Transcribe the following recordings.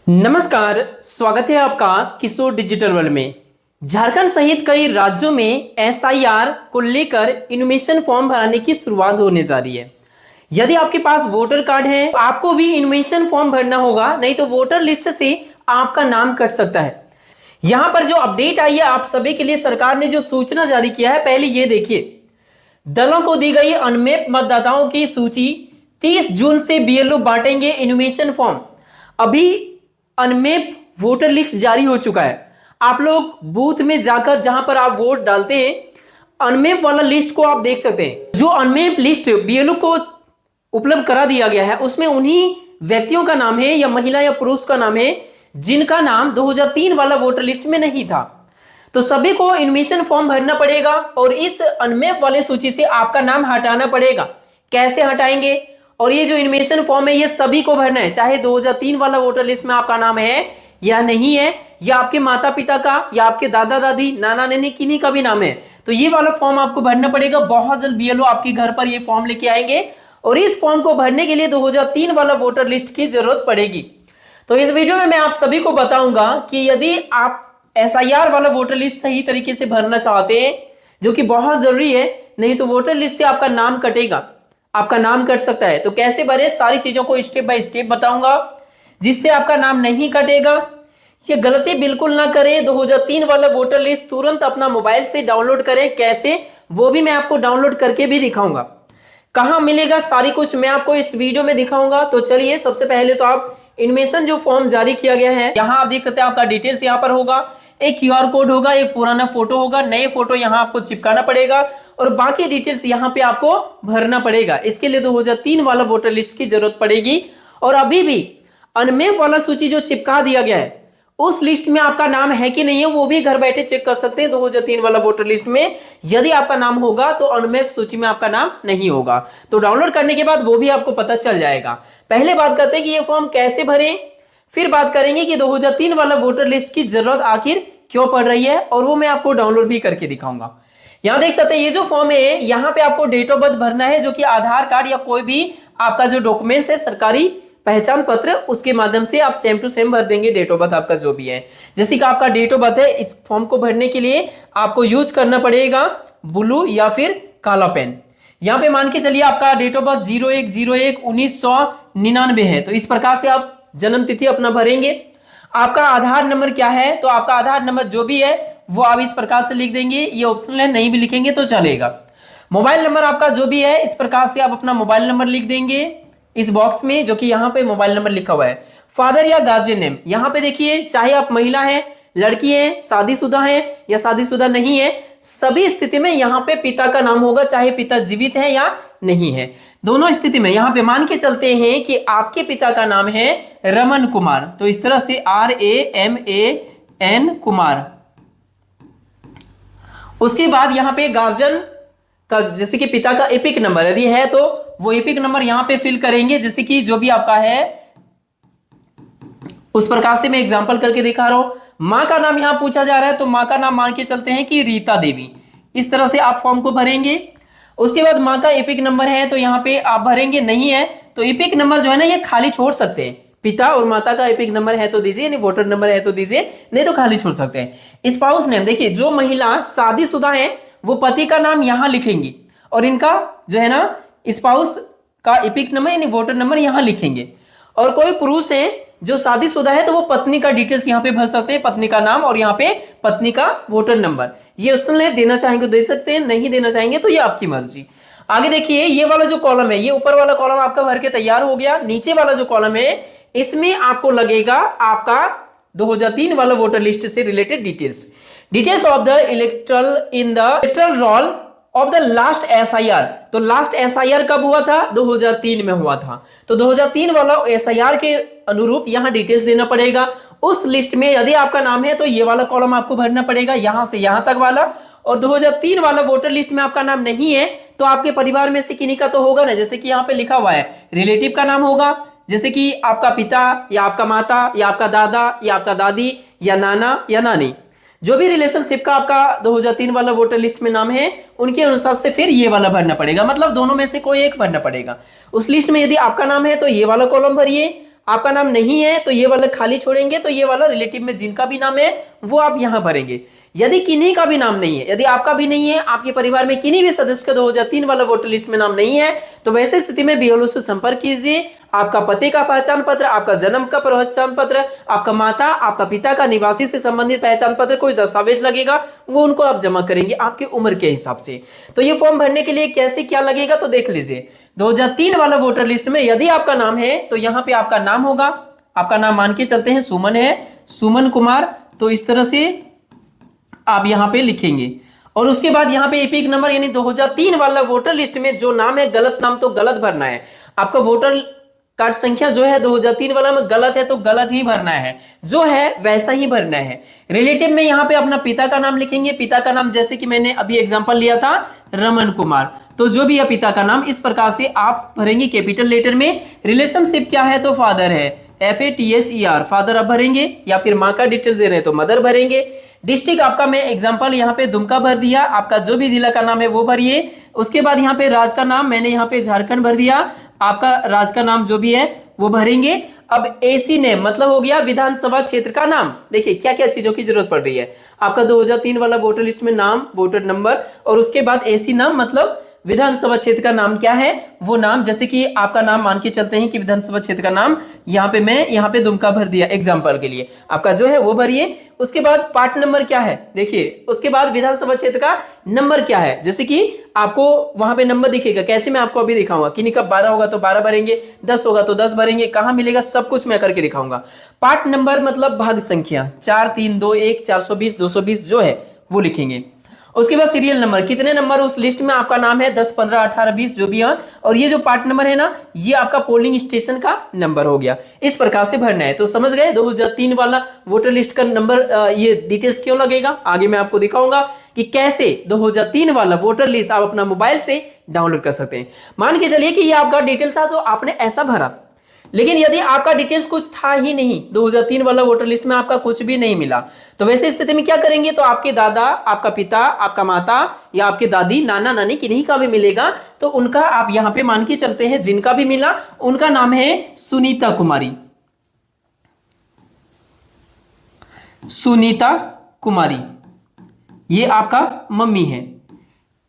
नमस्कार, स्वागत है आपका किशोर डिजिटल वर्ल्ड में। झारखंड सहित कई राज्यों में एसआईआर को लेकर इनोवेशन फॉर्म भरने की शुरुआत होने जा रही है। यदि आपके पास वोटर कार्ड है तो आपको भी इनोवेशन फॉर्म भरना होगा, नहीं तो वोटर लिस्ट से आपका नाम कट सकता है। यहां पर जो अपडेट आई है आप सभी के लिए, सरकार ने जो सूचना जारी किया है, पहले ये देखिए। दलों को दी गई अनमैप मतदाताओं की सूची, 30 जून से बीएलओ बांटेंगे इनोवेशन फॉर्म। अभी अनमैप वोटर लिस्ट जारी हो चुका है। आप लोग बूथ में जाकर जहां पर आप वोट डालते हैं, अनमैप वाला लिस्ट को आप देख सकते हैं। जो अनमैप लिस्ट बीएलओ को उपलब्ध करा दिया गया है, उसमें उन्हीं व्यक्तियों का नाम है या महिला या पुरुष का नाम है जिनका नाम 2003 वाला वोटर लिस्ट में नहीं था। तो सभी को इनोवेशन फॉर्म भरना पड़ेगा और इस अनमैप वाले सूची से आपका नाम हटाना पड़ेगा। कैसे हटाएंगे? और ये जो इनोवेशन फॉर्म है ये सभी को भरना है, चाहे 2003 वाला वोटर लिस्ट में आपका नाम है या नहीं है, या आपके माता पिता का या आपके दादा दादी नाना नानी किन्हीं का भी नाम है, तो ये वाला फॉर्म आपको भरना पड़ेगा। बहुत जल्द बीएलओ आपके घर पर ये फॉर्म लेके आएंगे और इस फॉर्म को भरने के लिए 2003 वाला वोटर लिस्ट की जरूरत पड़ेगी। तो इस वीडियो में मैं आप सभी को बताऊंगा कि यदि आप एसआईआर वाला वोटर लिस्ट सही तरीके से भरना चाहते हैं, जो कि बहुत जरूरी है, नहीं तो वोटर लिस्ट से आपका नाम कटेगा, आपका नाम कट सकता है। तो कैसे भरे, सारी चीजों को स्टेप बाय स्टेप बताऊंगा जिससे आपका नाम नहीं कटेगा। ये गलती बिल्कुल ना करें। 2003 वाला वोटर लिस्ट तुरंत अपना मोबाइल से डाउनलोड करें। कैसे, वो भी मैं आपको डाउनलोड करके भी दिखाऊंगा। कहां मिलेगा, सारी कुछ मैं आपको इस वीडियो में दिखाऊंगा। तो चलिए, सबसे पहले तो आप इनमेशन जो फॉर्म जारी किया गया है, यहां आप देख सकते हैं आपका डिटेल्स यहां पर होगा, एक क्यूआर कोड होगा, एक पुराना फोटो होगा, नए फोटो यहां आपको चिपकाना पड़ेगा और बाकी डिटेल्स यहां पे आपको भरना पड़ेगा। इसके लिए 2003 वाला वोटर लिस्ट की जरूरत पड़ेगी। और अभी भी अनमैप वाला सूची जो चिपका दिया गया है, उस लिस्ट में आपका नाम है कि नहीं है, वो भी घर बैठे चेक कर सकते हैं। 2003 वाला वोटर लिस्ट में यदि आपका नाम होगा तो अनमैप सूची में आपका नाम नहीं होगा। तो डाउनलोड करने के बाद वो भी आपको पता चल जाएगा। पहले बात करते हैं कि ये फॉर्म कैसे भरें, फिर बात करेंगे कि 2003 वाला वोटर लिस्ट की जरूरत आखिर क्यों पड़ रही है, और वो मैं आपको डाउनलोड भी करके दिखाऊंगा। यहां देख सकते हैं ये जो फॉर्म है, यहां पे आपको डेट ऑफ बर्थ भरना है, जो कि आधार कार्ड या कोई भी आपका जो डॉक्यूमेंट्स है, सरकारी पहचान पत्र, उसके माध्यम से आप सेम टू सेम भर देंगे डेट ऑफ बर्थ आपका जो भी है। जैसे कि आपका डेट ऑफ बर्थ है, इस फॉर्म को भरने के लिए आपको यूज करना पड़ेगा ब्लू या फिर काला पेन। यहां पे मान के चलिए आपका डेट ऑफ बर्थ 01/01/1999 है, तो इस प्रकार से आप जन्म तिथि अपना भरेंगे। आपका आधार नंबर क्या है, तो आपका आधार नंबर जो भी है वो आप इस प्रकार से लिख देंगे। ये ऑप्शनल है, नहीं भी लिखेंगे तो चलेगा। मोबाइल नंबर आपका जो भी है, इस प्रकार से आप अपना मोबाइल नंबर लिख देंगे इस बॉक्स में, जो कि यहाँ पे मोबाइल नंबर लिखा हुआ है। फादर या गार्जियन नेम, यहाँ पे देखिए, चाहे आप महिला है, लड़की है, शादीशुदा है या शादीशुदा नहीं है, सभी स्थिति में यहाँ पे पिता का नाम होगा, चाहे पिता जीवित है या नहीं है। दोनों स्थिति में यहाँ पे मान के चलते हैं कि आपके पिता का नाम है रमन कुमार, तो इस तरह से RAMAN कुमार। उसके बाद यहाँ पे गार्जियन का, जैसे कि पिता का एपिक नंबर यदि है तो वो एपिक नंबर यहाँ पे फिल करेंगे, जैसे कि जो भी आपका है उस प्रकार से मैं एग्जांपल करके दिखा रहा हूं। मां का नाम यहां पूछा जा रहा है, तो मां का नाम मान के चलते हैं कि रीता देवी। इस तरह से आप फॉर्म को भरेंगे। उसके बाद मां का एपिक नंबर है तो यहाँ पे आप भरेंगे, नहीं है तो एपिक नंबर जो है ना ये खाली छोड़ सकते हैं। पिता और माता का एपिक नंबर है तो दीजिए, नहीं वोटर नंबर है तो दीजिए, नहीं तो खाली छोड़ सकते हैं। स्पाउस नेम, देखिए जो महिला शादीशुदा है वो पति का नाम यहां लिखेंगी और इनका जो है ना स्पाउस का एपिक नंबर यानी वोटर नंबर यहां लिखेंगे। और कोई पुरुष है जो शादीशुदा है तो वो पत्नी का डिटेल्स यहां पे भर सकते हैं, पत्नी का नाम और यहाँ पे पत्नी का वोटर नंबर। ये ऑप्शन देना चाहेंगे दे सकते हैं, नहीं देना चाहेंगे तो ये आपकी मर्जी। आगे देखिए, ये वाला जो कॉलम है, ये ऊपर वाला कॉलम आपका भर के तैयार हो गया। नीचे वाला जो कॉलम है इसमें आपको लगेगा आपका 2003 वाला वोटर लिस्ट से related details of the electoral roll of the last SIR. तो लास्ट एसआईआर कब हुआ था? 2003 में हुआ था। तो 2003 वाला एसआईआर के अनुरूप यहां डिटेल्स देना पड़ेगा। उस लिस्ट में यदि आपका नाम है तो ये वाला कॉलम आपको भरना पड़ेगा, यहां से यहां तक वाला। और 2003 वाला वोटर लिस्ट में आपका नाम नहीं है तो आपके परिवार में से किन्हीं का तो होगा ना, जैसे कि यहाँ पे लिखा हुआ है रिलेटिव का नाम होगा, जैसे कि आपका पिता या आपका माता या आपका दादा या आपका दादी या नाना या नानी, जो भी रिलेशनशिप का आपका 2003 वाला वोटर लिस्ट में नाम है उनके अनुसार से फिर ये वाला भरना पड़ेगा। मतलब दोनों में से कोई एक भरना पड़ेगा। उस लिस्ट में यदि आपका नाम है तो ये वाला कॉलम भरिए, आपका नाम नहीं है तो ये वाला खाली छोड़ेंगे, तो ये वाला रिलेटिव में जिनका भी नाम है वो आप यहां भरेंगे। यदि किन्हीं का भी नाम नहीं है, यदि आपका भी नहीं है, आपके परिवार में किन्हीं भी सदस्य का 2003 वाला वोटर लिस्ट में नाम नहीं है, तो वैसे स्थिति में बीएलओ से संपर्क कीजिए। आपका पति का पहचान पत्र, आपका जन्म का पहचान पत्र, आपका माता आपका पिता का निवासी से संबंधित पहचान पत्र, कोई दस्तावेज लगेगा वो उनको आप जमा करेंगे आपकी उम्र के हिसाब से। तो ये फॉर्म भरने के लिए कैसे क्या लगेगा तो देख लीजिए। 2003 वाला वोटर लिस्ट में यदि आपका नाम है तो यहां पे आपका नाम होगा, आपका नाम मान के चलते हैं सुमन है, सुमन कुमार, तो इस तरह से आप यहां पे लिखेंगे। और उसके बाद यहां पे एपिक नंबर यानी 2003 वाला वोटर लिस्ट में जो नाम है गलत नाम तो गलत भरना है। आपका वोटर कार्ड संख्या जो है 2003 वाला में गलत है तो गलत ही भरना है, जो है वैसा ही भरना है। रिलेटिव में यहां पे अपना पिता का नाम लिखेंगे, पिता का नाम जैसे कि मैंने अभी एग्जांपल लिया था रमन कुमार, तो जो भी है पिता का नाम इस प्रकार से आप भरेंगे कैपिटल लेटर में। रिलेशनशिप क्या है तो फादर है, FATHER फादर आप भरेंगे, या फिर माँ का डिटेल दे रहे हैं तो मदर भरेंगे। डिस्ट्रिक्ट आपका मैं एग्जांपल यहाँ पे दुमका भर दिया, आपका जो भी जिला का नाम है वो भरिए। उसके बाद यहाँ पे राज्य का नाम मैंने यहाँ पे झारखंड भर दिया, आपका राज्य का नाम जो भी है वो भरेंगे। अब एसी नेम मतलब हो गया विधानसभा क्षेत्र का नाम। देखिए क्या क्या चीजों की जरूरत पड़ रही है, आपका 2003 वाला वोटर लिस्ट में नाम, वोटर नंबर, और उसके बाद एसी नाम मतलब विधानसभा क्षेत्र का नाम क्या है वो नाम, जैसे कि आपका नाम मान के चलते हैं कि विधानसभा क्षेत्र का नाम यहाँ पे मैं यहाँ पे दुमका भर दिया एग्जाम्पल के लिए, आपका जो है वो भरिए। उसके बाद पार्ट नंबर क्या है देखिए, उसके बाद विधानसभा क्षेत्र का नंबर क्या है, जैसे कि आपको वहां पे नंबर दिखेगा, कैसे मैं आपको अभी दिखाऊंगा कि कब 12 होगा तो 12 भरेंगे, 10 होगा तो 10 भरेंगे, कहां मिलेगा सब कुछ मैं करके दिखाऊंगा। पार्ट नंबर मतलब भाग संख्या 4 3 2 1 420 220 जो है वो लिखेंगे। उसके बाद सीरियल नंबर, कितने नंबर उस लिस्ट में आपका नाम है 10 15 18 20 जो भी है, और ये जो पार्ट नंबर है ना ये आपका पोलिंग स्टेशन का नंबर हो गया। इस प्रकार से भरना है। तो समझ गए 2003 वाला वोटर लिस्ट का नंबर ये डिटेल्स क्यों लगेगा, आगे मैं आपको दिखाऊंगा कि कैसे 2003 वाला वोटर लिस्ट आप अपना मोबाइल से डाउनलोड कर सकते हैं। मान के चलिए कि ये आपका डिटेल था तो आपने ऐसा भरा, लेकिन यदि आपका डिटेल्स कुछ था ही नहीं, 2003 वाला वोटर लिस्ट में आपका कुछ भी नहीं मिला, तो वैसे स्थिति में क्या करेंगे, तो आपके दादा, आपका पिता, आपका माता या आपके दादी, नाना नानी किन्हीं का भी मिलेगा तो उनका आप यहां पे मान के चलते हैं, जिनका भी मिला उनका नाम है सुनीता कुमारी, सुनीता कुमारी, ये आपका मम्मी है,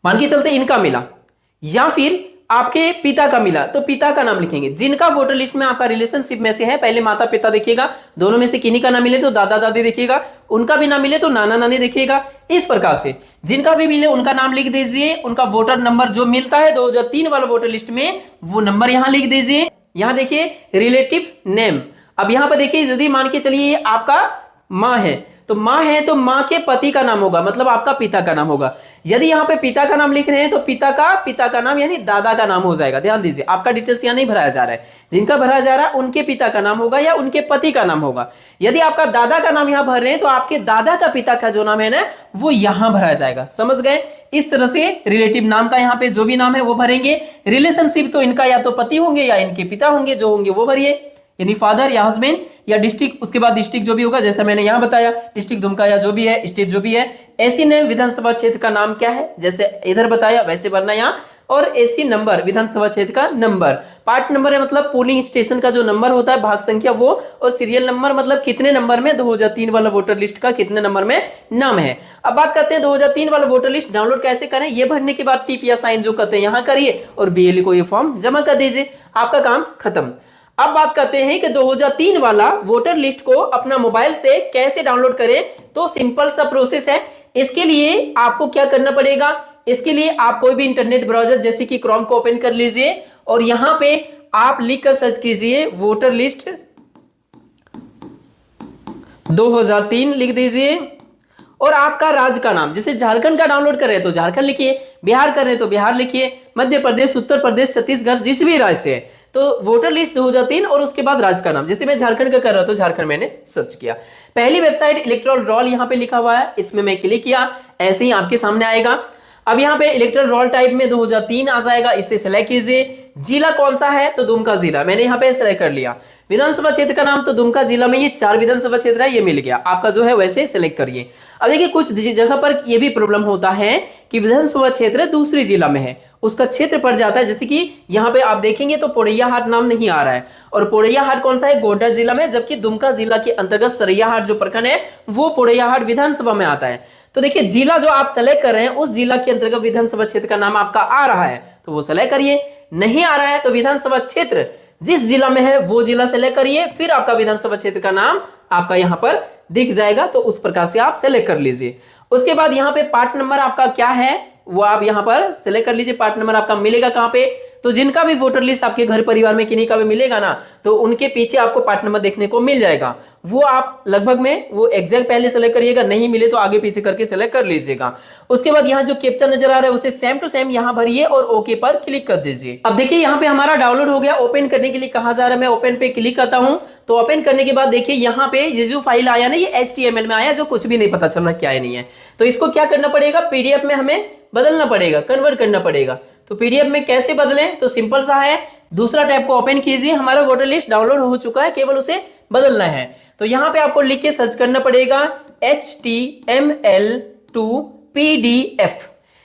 मान के चलते इनका मिला। या फिर आपके पिता का मिला तो पिता का नाम लिखेंगे, जिनका वोटर लिस्ट में आपका रिलेशनशिप में से है, पहले माता पिता देखिएगा, दोनों में से किन्हीं का नाम मिले तो दादा दादी देखिएगा, उनका भी नाम मिले तो नाना नानी देखिएगा। इस प्रकार से जिनका भी मिले उनका नाम लिख दीजिए, उनका वोटर नंबर जो मिलता है 2003 वाला वोटर लिस्ट में वो नंबर यहां लिख दीजिए। यहां देखिए रिलेटिव नेम, अब यहां पर देखिए यदि मान के चलिए आपका माँ है तो माँ है तो माँ के पति का नाम होगा, मतलब आपका पिता का नाम होगा। यदि यहाँ पे पिता का नाम लिख रहे हैं तो पिता का नाम यानी दादा का नाम हो जाएगा। ध्यान दीजिए आपका डिटेल्स यहाँ नहीं भराया जा रहा है, जिनका भरा जा रहा है उनके पिता का नाम होगा या उनके पति का नाम होगा। यदि आपका दादा का नाम यहाँ भर रहे हैं तो आपके दादा का पिता का जो नाम है ना वो यहाँ भराया जाएगा। समझ गए? इस तरह से रिलेटिव नाम का यहाँ पे जो भी नाम है वो भरेंगे। रिलेशनशिप तो इनका या तो पति होंगे या इनके पिता होंगे, जो होंगे वो भरिए, यानी फादर या हस्बैंड या डिस्ट्रिक्ट। उसके बाद डिस्ट्रिक्ट जो भी होगा जैसा मैंने यहां बताया, डिस्ट्रिक्ट दुमका या जो भी है, स्टेट जो भी है। एसी नेम विधानसभा क्षेत्र का नाम क्या है, जैसे इधर बताया वैसे भरना यहाँ। और एसी नंबर विधानसभा क्षेत्र का नंबर, पार्ट नंबर है मतलब पोलिंग स्टेशन का जो नंबर होता है, भाग संख्या वो, और सीरियल नंबर मतलब कितने नंबर में 2003 वाला वोटर लिस्ट का कितने नंबर में नाम है। अब बात करते हैं 2003 वाला वोटर लिस्ट डाउनलोड कैसे करें। ये भरने के बाद टिप या साइन जो करते हैं यहाँ करिए और बीएलई को ये फॉर्म जमा कर दीजिए, आपका काम खत्म। अब बात करते हैं कि 2003 वाला वोटर लिस्ट को अपना मोबाइल से कैसे डाउनलोड करें। तो सिंपल सा प्रोसेस है। इसके लिए आपको क्या करना पड़ेगा, इसके लिए आप कोई भी इंटरनेट ब्राउजर जैसे कि क्रोम को ओपन कर लीजिए और यहां पे आप लिखकर सर्च कीजिए वोटर लिस्ट 2003 लिख दीजिए और आपका राज्य का नाम, जैसे झारखंड का डाउनलोड कर रहे हैं तो झारखंड लिखिए, बिहार कर रहे हैं तो बिहार लिखिए, मध्य प्रदेश, उत्तर प्रदेश, छत्तीसगढ़, जिस भी राज्य से है तो वोटर लिस्ट 2003 और उसके बाद राज्य का नाम। जैसे मैं झारखंड का कर रहा था तो झारखंड मैंने सर्च किया। पहली वेबसाइट इलेक्टोरल रोल यहाँ पे लिखा हुआ है, इसमें मैं क्लिक किया, ऐसे ही आपके सामने आएगा। अब यहाँ पे इलेक्टोरल रोल टाइप में 2003 आ जाएगा, इसे सेलेक्ट कीजिए। जिला कौन सा है तो दुमका जिला, मैंने यहाँ पे सेलेक्ट कर लिया। विधानसभा क्षेत्र का नाम तो दुमका जिला में ये 4 विधानसभा क्षेत्र है, ये मिल गया आपका जो है वैसे सेलेक्ट करिए। अब देखिए कुछ जगह पर ये भी प्रॉब्लम होता है कि विधानसभा क्षेत्र दूसरी जिला में है, उसका क्षेत्र पड़ जाता है। जैसे कि यहाँ पे आप देखेंगे तो पोड़ैयाहाट नाम नहीं आ रहा है, और पोड़ैयाहाट कौन सा है, गोड्डा जिला में, जबकि दुमका जिला के अंतर्गत सरैयाहाट जो प्रखंड है वो पोड़ैयाहाट विधानसभा में आता है। तो देखिए जिला जो आप सेलेक्ट कर रहे हैं उस जिला के अंतर्गत विधानसभा क्षेत्र का नाम आपका आ रहा है तो वो सेलेक्ट करिए, नहीं आ रहा है तो विधानसभा क्षेत्र जिस जिला में है वो जिला सेलेक्ट करिए, फिर आपका विधानसभा क्षेत्र का नाम आपका यहाँ पर दिख जाएगा, तो उस प्रकार से आप सेलेक्ट कर लीजिए। उसके बाद यहाँ पे पार्ट नंबर आपका क्या है वो आप यहाँ पर सेलेक्ट कर लीजिए। पार्ट नंबर आपका मिलेगा कहाँ पे, तो जिनका भी वोटर लिस्ट आपके घर परिवार में किन्हीं का भी मिलेगा ना, तो उनके पीछे आपको पार्ट नंबर देखने को मिल जाएगा। वो आप लगभग में वो एग्जैक्ट पहले सेलेक्ट करिएगा, नहीं मिले तो आगे पीछे करके सेलेक्ट कर लीजिएगा। उसके बाद यहाँ जो कैप्चा नजर आ रहा है उसे सेम टू सेम यहाँ भरिए और ओके पर क्लिक कर दीजिए। अब देखिए यहाँ पे हमारा डाउनलोड हो गया। ओपन करने के लिए कहा जा रहा है, मैं ओपन पे क्लिक करता हूँ। तो ओपन करने के बाद देखिए यहाँ पे ये जो फाइल आया ना ये HTML में आया, जो कुछ भी नहीं पता चल रहा क्या है नहीं है। तो इसको क्या करना पड़ेगा, PDF में हमें बदलना पड़ेगा, कन्वर्ट करना पड़ेगा। तो PDF में कैसे बदलें, तो सिंपल सा है, दूसरा टैब को ओपन कीजिए, हमारा वोटर लिस्ट डाउनलोड हो चुका है, केवल उसे बदलना है। तो यहाँ पे आपको लिख के सर्च करना पड़ेगा HTML to PDF।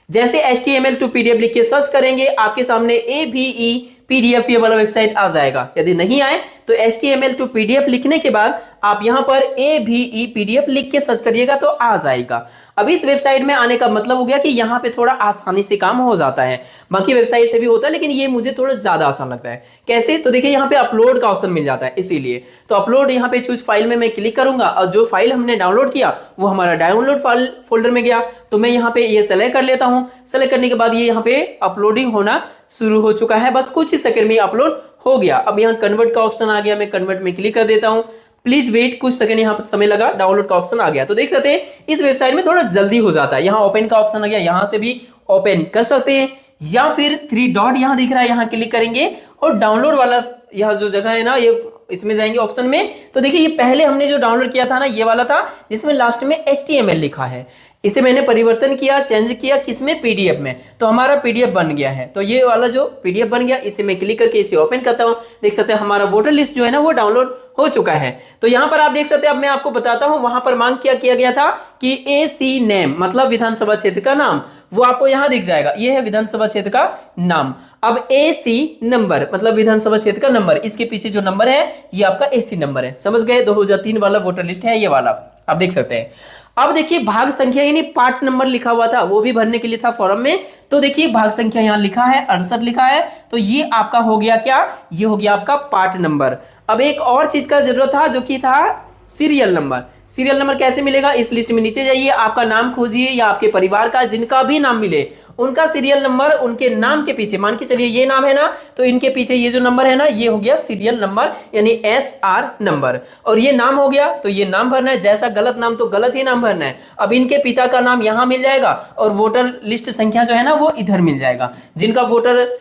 जैसे HTML to PDF लिख के सर्च करेंगे आपके सामने AVE PDF ये वाला वेबसाइट आ जाएगा। यदि नहीं आए तो HTML to PDF लिखने के बाद आप यहाँ पर AVE PDF लिख के सर्च करिएगा तो आ जाएगा। अब इस वेबसाइट में आने का मतलब हो गया कि यहाँ पे थोड़ा आसानी से काम हो जाता है, बाकी वेबसाइट से भी होता है लेकिन ये मुझे थोड़ा ज्यादा आसान लगता है। कैसे, तो देखिए यहाँ पे अपलोड का ऑप्शन मिल जाता है, इसीलिए तो अपलोड यहाँ पे चूज फाइल में मैं क्लिक करूंगा और जो फाइल हमने डाउनलोड किया वो हमारा डाउनलोड फाइल फोल्डर में गया। तो मैं यहाँ पे ये सेलेक्ट कर लेता हूँ। सेलेक्ट करने के बाद ये यहाँ पे अपलोडिंग होना शुरू हो चुका है, बस कुछ ही सेकंड में अपलोड हो गया। अब यहाँ कन्वर्ट का ऑप्शन आ गया, मैं कन्वर्ट में क्लिक कर देता हूँ। प्लीज वेट, कुछ सेकंड यहाँ पर समय लगा, डाउनलोड का ऑप्शन आ गया। तो देख सकते हैं इस वेबसाइट में थोड़ा जल्दी हो जाता है। यहाँ ओपन का ऑप्शन आ गया, यहाँ से भी ओपन कर सकते हैं, या फिर 3 डॉट यहाँ दिख रहा है, यहाँ क्लिक करेंगे और डाउनलोड वाला यहाँ जो जगह है ना ये इसमें जाएंगे ऑप्शन में। तो देखिए ये पहले हमने जो डाउनलोड किया था ना ये वाला था जिसमें लास्ट में HTML लिखा है, इसे मैंने परिवर्तन किया, चेंज किया किसमें, PDF में, तो हमारा PDF बन गया है। तो ये वाला जो PDF बन गया इसे मैं क्लिक करके इसे ओपन करता हूँ। देख सकते हैं हमारा वोटर लिस्ट जो है ना वो डाउनलोड हो चुका है। तो यहाँ पर आप देख सकते हैं, अब मैं आपको बताता हूँ, वहां पर मांग क्या किया गया था कि AC नेम मतलब विधानसभा क्षेत्र का नाम, वो आपको यहाँ दिख जाएगा, ये है विधानसभा क्षेत्र का नाम। अब AC नंबर मतलब विधानसभा क्षेत्र का नंबर, इसके पीछे जो नंबर है ये आपका AC नंबर है, समझ गए, 2003 वाला वोटर लिस्ट है ये वाला, आप देख सकते हैं। अब देखिए भाग संख्या यानी पार्ट नंबर लिखा हुआ था वो भी भरने के लिए था फॉर्म में। तो देखिए भाग संख्या यहाँ लिखा है 68 लिखा है, तो ये आपका हो गया क्या, ये हो गया आपका पार्ट नंबर। अब एक और चीज का जरूरत था जो कि था सीरियल नंबर। सीरियल नंबर कैसे मिलेगा, इस लिस्ट में नीचे जाइए, आपका नाम खोजिए या आपके परिवार का जिनका भी नाम मिले उनका सीरियल नंबर, उनके नाम के पीछे, मान के चलिए ये नाम है ना तो इनके पीछे ये जो नंबर है ना ये हो गया सीरियल नंबर यानी SR नंबर। और ये नाम हो गया तो ये नाम भरना है, जैसा गलत नाम तो गलत ही नाम भरना है। अब इनके पिता का नाम यहां मिल जाएगा और वोटर लिस्ट संख्या जो है ना वो इधर मिल जाएगा। जिनका वोटर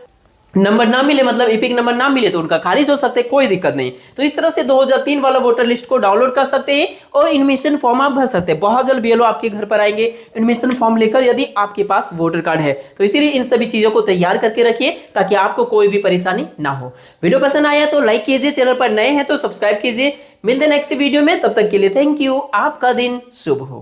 नंबर ना मिले मतलब एपिक नंबर ना मिले तो उनका खारिज हो सकते हैं, कोई दिक्कत नहीं। तो इस तरह से 2003 वाला वोटर लिस्ट को डाउनलोड कर सकते हैं और इनविटेशन फॉर्म आप भर सकते हैं। बहुत जल्द BLO आपके घर पर आएंगे इनविटेशन फॉर्म लेकर, यदि आपके पास वोटर कार्ड है तो इसीलिए इन सभी चीजों को तैयार करके रखिए ताकि आपको कोई भी परेशानी ना हो। वीडियो पसंद आया तो लाइक कीजिए, चैनल पर नए हैं तो सब्सक्राइब कीजिए। मिलते हैं नेक्स्ट वीडियो में, तब तक के लिए थैंक यू, आपका दिन शुभ हो।